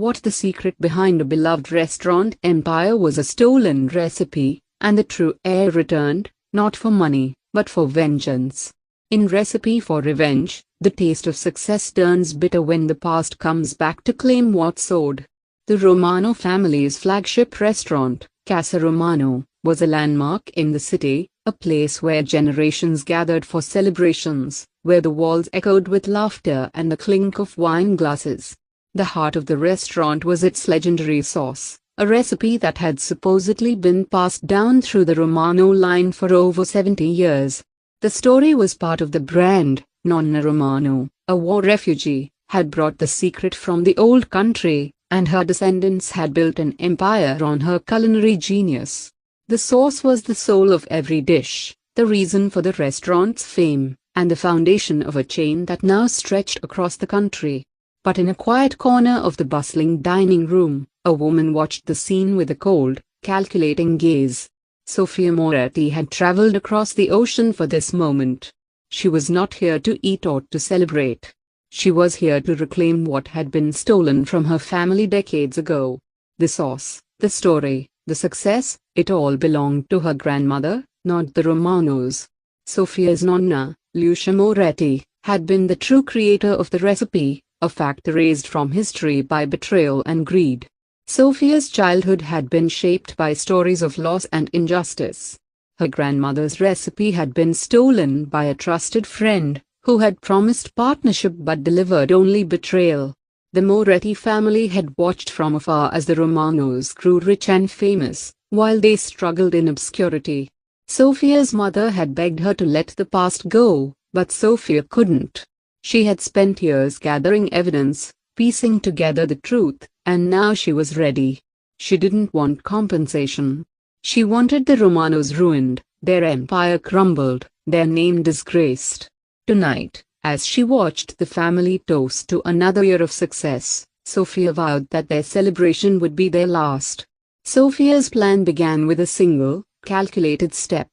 what the secret behind a beloved restaurant empire was: a stolen recipe, and the true heir returned, not for money, but for vengeance. In Recipe for Revenge, the taste of success turns bitter when the past comes back to claim what's owed. The Romano family's flagship restaurant, Casa Romano, was a landmark in the city, a place where generations gathered for celebrations, where the walls echoed with laughter and the clink of wine glasses. The heart of the restaurant was its legendary sauce, a recipe that had supposedly been passed down through the Romano line for over 70 years. The story was part of the brand. Nonna Romano, a war refugee, had brought the secret from the old country, and her descendants had built an empire on her culinary genius. The sauce was the soul of every dish, the reason for the restaurant's fame, and the foundation of a chain that now stretched across the country. But in a quiet corner of the bustling dining room, a woman watched the scene with a cold, calculating gaze. Sofia Moretti had traveled across the ocean for this moment. She was not here to eat or to celebrate. She was here to reclaim what had been stolen from her family decades ago. The sauce, the story, the success, it all belonged to her grandmother, not the Romanos. Sofia's nonna, Sofia Moretti, had been the true creator of the recipe, a fact erased from history by betrayal and greed. Sofia's childhood had been shaped by stories of loss and injustice. Her grandmother's recipe had been stolen by a trusted friend, who had promised partnership but delivered only betrayal. The Moretti family had watched from afar as the Romanos grew rich and famous, while they struggled in obscurity. Sofia's mother had begged her to let the past go, but Sofia couldn't. She had spent years gathering evidence, piecing together the truth, and now she was ready. She didn't want compensation. She wanted the Romanos ruined, their empire crumbled, their name disgraced. Tonight, as she watched the family toast to another year of success, Sofia vowed that their celebration would be their last. Sofia's plan began with a single, calculated step.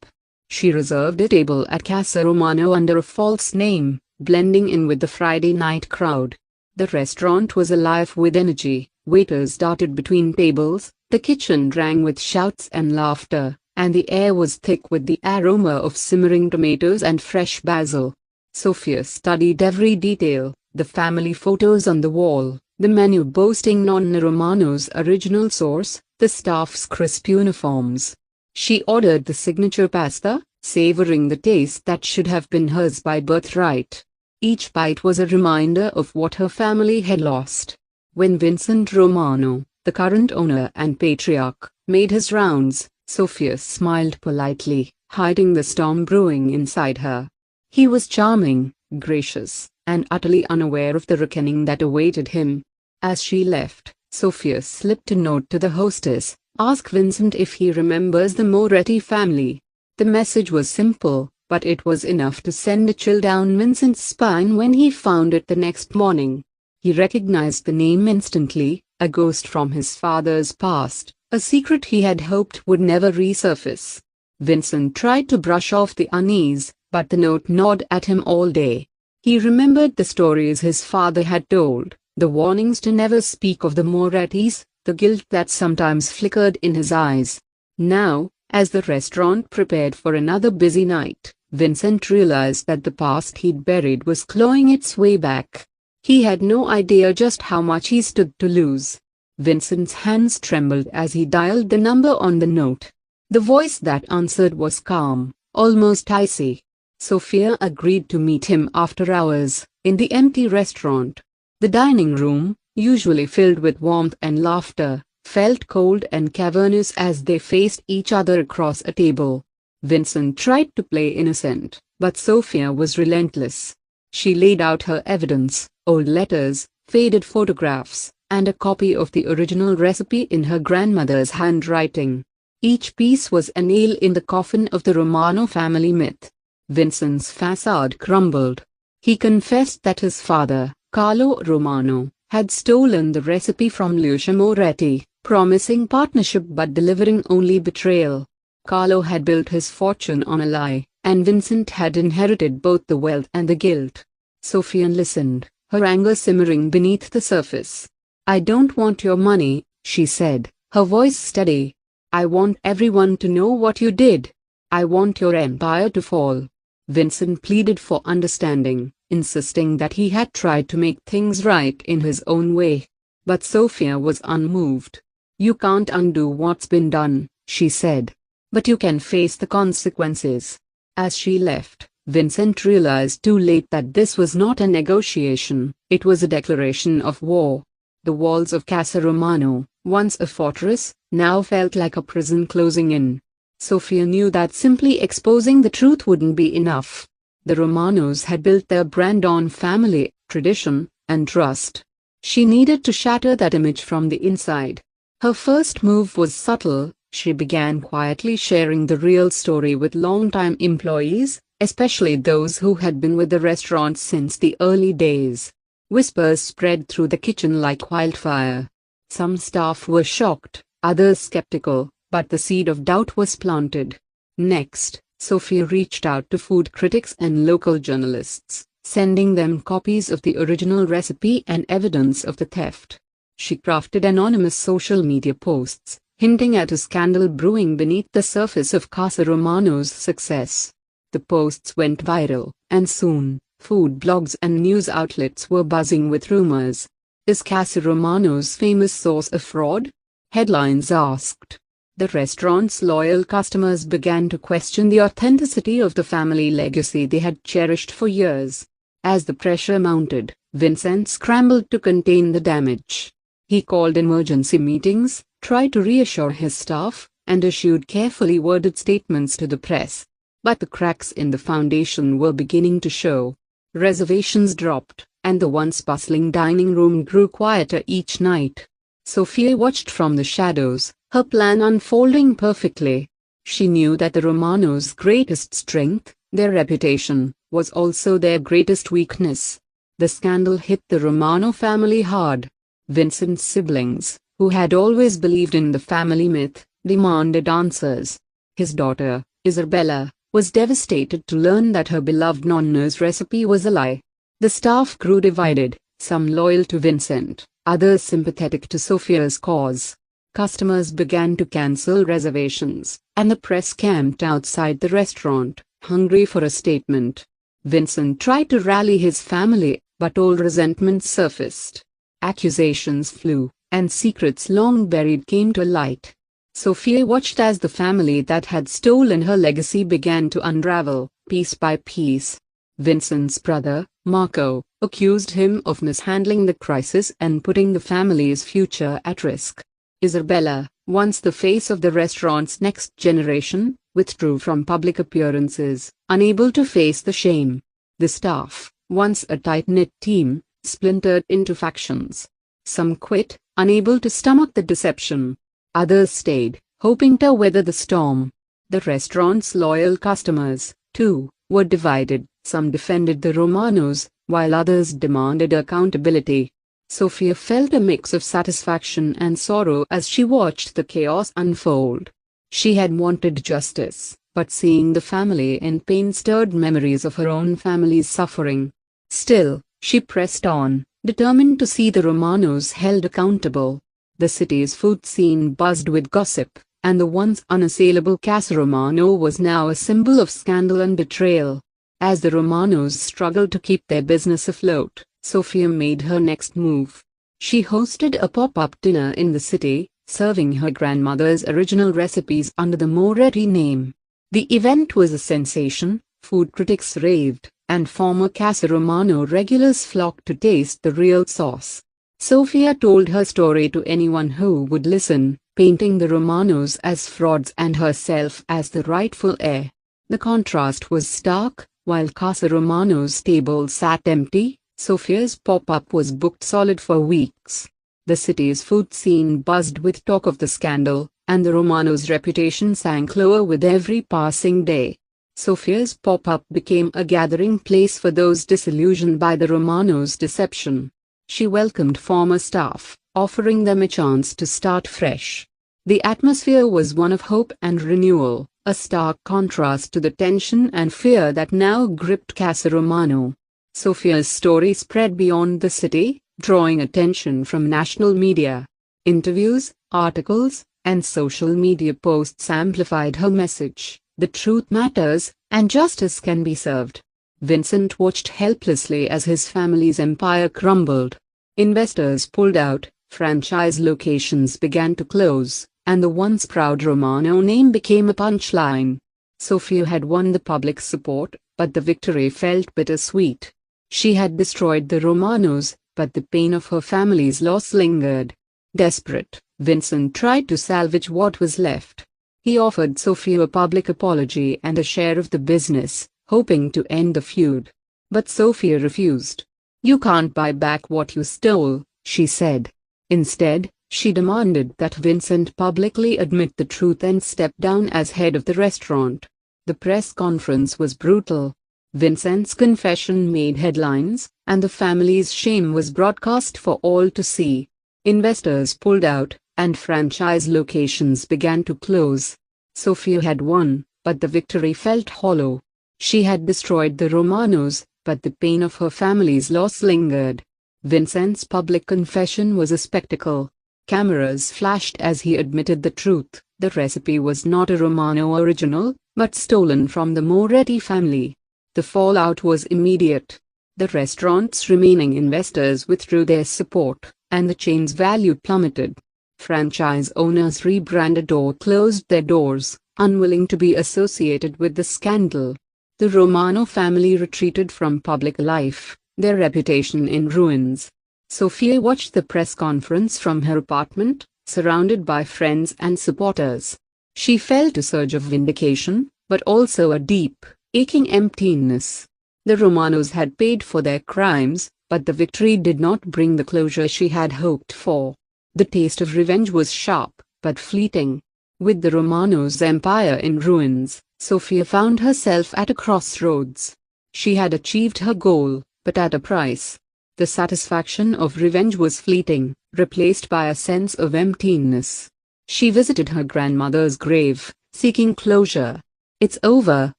She reserved a table at Casa Romano under a false name, blending in with the Friday night crowd. The restaurant was alive with energy, waiters darted between tables, the kitchen rang with shouts and laughter, and the air was thick with the aroma of simmering tomatoes and fresh basil. Sofia studied every detail, the family photos on the wall, the menu boasting Nonna Romano's original sauce, the staff's crisp uniforms. She ordered the signature pasta, savoring the taste that should have been hers by birthright. Each bite was a reminder of what her family had lost. When Vincent Romano, the current owner and patriarch, made his rounds, Sofia smiled politely, hiding the storm brewing inside her. He was charming, gracious, and utterly unaware of the reckoning that awaited him. As she left, Sofia slipped a note to the hostess: "Ask Vincent if he remembers the Moretti family." The message was simple, but it was enough to send a chill down Vincent's spine when he found it the next morning. He recognized the name instantly, a ghost from his father's past, a secret he had hoped would never resurface. Vincent tried to brush off the unease, but the note gnawed at him all day. He remembered the stories his father had told, the warnings to never speak of the Morettis, the guilt that sometimes flickered in his eyes. Now, as the restaurant prepared for another busy night, Vincent realized that the past he'd buried was clawing its way back. He had no idea just how much he stood to lose. Vincent's hands trembled as he dialed the number on the note. The voice that answered was calm, almost icy. Sofia agreed to meet him after hours, in the empty restaurant. The dining room, usually filled with warmth and laughter, felt cold and cavernous as they faced each other across a table. Vincent tried to play innocent, but Sofia was relentless. She laid out her evidence: old letters, faded photographs, and a copy of the original recipe in her grandmother's handwriting. Each piece was a nail in the coffin of the Romano family myth. Vincent's facade crumbled. He confessed that his father, Carlo Romano, had stolen the recipe from Sofia Moretti, promising partnership but delivering only betrayal. Carlo had built his fortune on a lie, and Vincent had inherited both the wealth and the guilt. Sofia listened, her anger simmering beneath the surface. "I don't want your money," she said, her voice steady. "I want everyone to know what you did. I want your empire to fall." Vincent pleaded for understanding, insisting that he had tried to make things right in his own way. But Sofia was unmoved. "You can't undo what's been done," she said. "But you can face the consequences." As she left, Vincent realized too late that this was not a negotiation, it was a declaration of war. The walls of Casa Romano, once a fortress, now felt like a prison closing in. Sofia knew that simply exposing the truth wouldn't be enough. The Romanos had built their brand on family, tradition, and trust. She needed to shatter that image from the inside. Her first move was subtle. She began quietly sharing the real story with longtime employees, especially those who had been with the restaurant since the early days. Whispers spread through the kitchen like wildfire. Some staff were shocked, others skeptical, but the seed of doubt was planted. Next, Sofia reached out to food critics and local journalists, sending them copies of the original recipe and evidence of the theft. She crafted anonymous social media posts, hinting at a scandal brewing beneath the surface of Casa Romano's success. The posts went viral, and soon, food blogs and news outlets were buzzing with rumors. "Is Casa Romano's famous sauce a fraud?" headlines asked. The restaurant's loyal customers began to question the authenticity of the family legacy they had cherished for years. As the pressure mounted, Vincent scrambled to contain the damage. He called emergency meetings, tried to reassure his staff, and issued carefully worded statements to the press. But the cracks in the foundation were beginning to show. Reservations dropped, and the once bustling dining room grew quieter each night. Sofia watched from the shadows, her plan unfolding perfectly. She knew that the Romanos' greatest strength, their reputation, was also their greatest weakness. The scandal hit the Romano family hard. Vincent's siblings, who had always believed in the family myth, demanded answers. His daughter, Isabella, was devastated to learn that her beloved nonna's recipe was a lie. The staff grew divided, some loyal to Vincent, others sympathetic to Sofia's cause. Customers began to cancel reservations, and the press camped outside the restaurant, hungry for a statement. Vincent tried to rally his family, but old resentments surfaced. Accusations flew, and secrets long buried came to light. Sofia watched as the family that had stolen her legacy began to unravel, piece by piece. Vincent's brother, Marco, accused him of mishandling the crisis and putting the family's future at risk. Isabella, once the face of the restaurant's next generation, withdrew from public appearances, unable to face the shame. The staff, once a tight-knit team, splintered into factions. Some quit, unable to stomach the deception. Others stayed, hoping to weather the storm. The restaurant's loyal customers, too, were divided. Some defended the Romanos, while others demanded accountability. Sofia felt a mix of satisfaction and sorrow as she watched the chaos unfold. She had wanted justice, but seeing the family in pain stirred memories of her own family's suffering. Still, she pressed on, determined to see the Romanos held accountable. The city's food scene buzzed with gossip, and the once unassailable Casa Romano was now a symbol of scandal and betrayal. As the Romanos struggled to keep their business afloat, Sofia made her next move. She hosted a pop-up dinner in the city, serving her grandmother's original recipes under the Moretti name. The event was a sensation, food critics raved, and former Casa Romano regulars flocked to taste the real sauce. Sofia told her story to anyone who would listen, painting the Romanos as frauds and herself as the rightful heir. The contrast was stark. While Casa Romano's table sat empty, Sofia's pop-up was booked solid for weeks. The city's food scene buzzed with talk of the scandal, and the Romanos' reputation sank lower with every passing day. Sofia's pop-up became a gathering place for those disillusioned by the Romanos' deception. She welcomed former staff, offering them a chance to start fresh. The atmosphere was one of hope and renewal, a stark contrast to the tension and fear that now gripped Casa Romano. Sofia's story spread beyond the city, drawing attention from national media. Interviews, articles, and social media posts amplified her message: the truth matters, and justice can be served. Vincent watched helplessly as his family's empire crumbled. Investors pulled out, franchise locations began to close, and the once proud Romano name became a punchline. Sofia had won the public support, but the victory felt bittersweet. She had destroyed the Romanos, but the pain of her family's loss lingered. Desperate, Vincent tried to salvage what was left. He offered Sofia a public apology and a share of the business, hoping to end the feud. But Sofia refused. "You can't buy back what you stole," she said. Instead, she demanded that Vincent publicly admit the truth and step down as head of the restaurant. The press conference was brutal. Vincent's confession made headlines, and the family's shame was broadcast for all to see. Investors pulled out, and franchise locations began to close. Sofia had won, but the victory felt hollow. She had destroyed the Romanos, but the pain of her family's loss lingered. Vincent's public confession was a spectacle. Cameras flashed as he admitted the truth: the recipe was not a Romano original, but stolen from the Moretti family. The fallout was immediate. The restaurant's remaining investors withdrew their support, and the chain's value plummeted. Franchise owners rebranded or closed their doors, unwilling to be associated with the scandal. The Romano family retreated from public life, their reputation in ruins. Sofia watched the press conference from her apartment, surrounded by friends and supporters. She felt a surge of vindication, but also a deep, aching emptiness. The Romanos had paid for their crimes, but the victory did not bring the closure she had hoped for. The taste of revenge was sharp, but fleeting. With the Romanos' empire in ruins, Sofia found herself at a crossroads. She had achieved her goal, but at a price. The satisfaction of revenge was fleeting, replaced by a sense of emptiness. She visited her grandmother's grave, seeking closure. "It's over,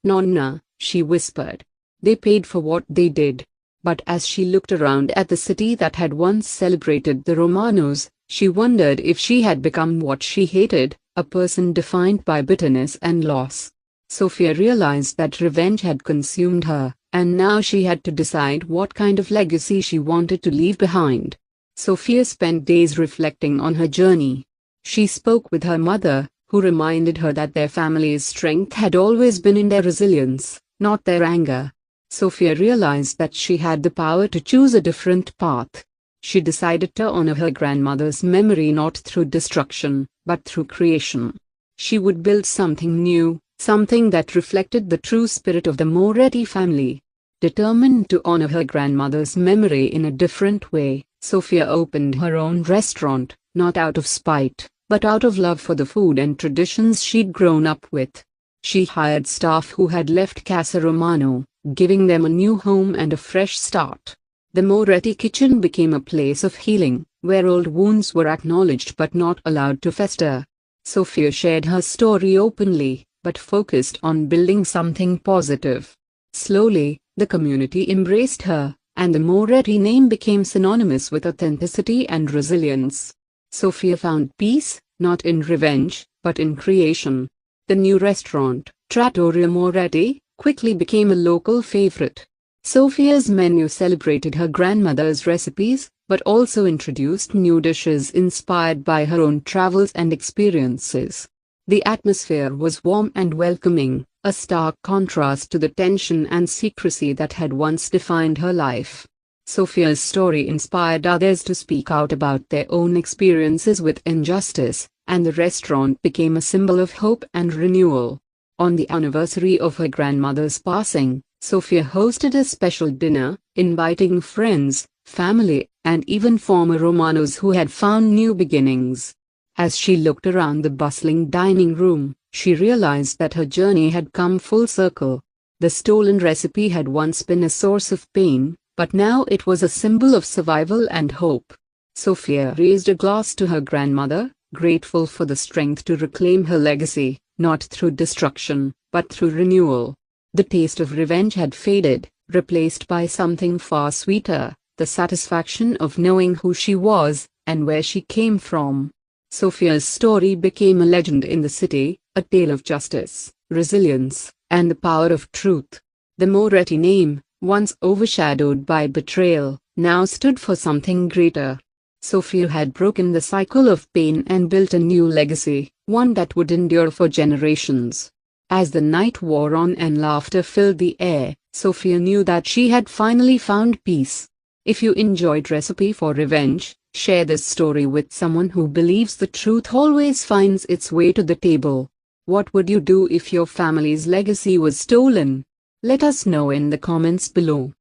Nonna," she whispered. "They paid for what they did." But as she looked around at the city that had once celebrated the Romanos, she wondered if she had become what she hated, a person defined by bitterness and loss. Sofia realized that revenge had consumed her, and now she had to decide what kind of legacy she wanted to leave behind. Sofia spent days reflecting on her journey. She spoke with her mother, who reminded her that their family's strength had always been in their resilience, not their anger. Sofia realized that she had the power to choose a different path. She decided to honor her grandmother's memory not through destruction, but through creation. She would build something new, something that reflected the true spirit of the Moretti family. Determined to honor her grandmother's memory in a different way, Sofia opened her own restaurant, not out of spite, but out of love for the food and traditions she'd grown up with. She hired staff who had left Casa Romano, giving them a new home and a fresh start. The Moretti kitchen became a place of healing, where old wounds were acknowledged but not allowed to fester. Sofia shared her story openly, but focused on building something positive. Slowly, the community embraced her, and the Moretti name became synonymous with authenticity and resilience. Sofia found peace, not in revenge, but in creation. The new restaurant, Trattoria Moretti, quickly became a local favorite. Sofia's menu celebrated her grandmother's recipes, but also introduced new dishes inspired by her own travels and experiences. The atmosphere was warm and welcoming, a stark contrast to the tension and secrecy that had once defined her life. Sofia's story inspired others to speak out about their own experiences with injustice, and the restaurant became a symbol of hope and renewal. On the anniversary of her grandmother's passing, Sofia hosted a special dinner, inviting friends, family, and even former Romanos who had found new beginnings. As she looked around the bustling dining room, she realized that her journey had come full circle. The stolen recipe had once been a source of pain, but now it was a symbol of survival and hope. Sofia raised a glass to her grandmother, grateful for the strength to reclaim her legacy, not through destruction, but through renewal. The taste of revenge had faded, replaced by something far sweeter, the satisfaction of knowing who she was and where she came from. Sofia's story became a legend in the city, a tale of justice, resilience, and the power of truth. The Moretti name, once overshadowed by betrayal, now stood for something greater. Sofia had broken the cycle of pain and built a new legacy, one that would endure for generations. As the night wore on and laughter filled the air, Sofia knew that she had finally found peace. If you enjoyed Recipe for Revenge, share this story with someone who believes the truth always finds its way to the table. What would you do if your family's legacy was stolen? Let us know in the comments below.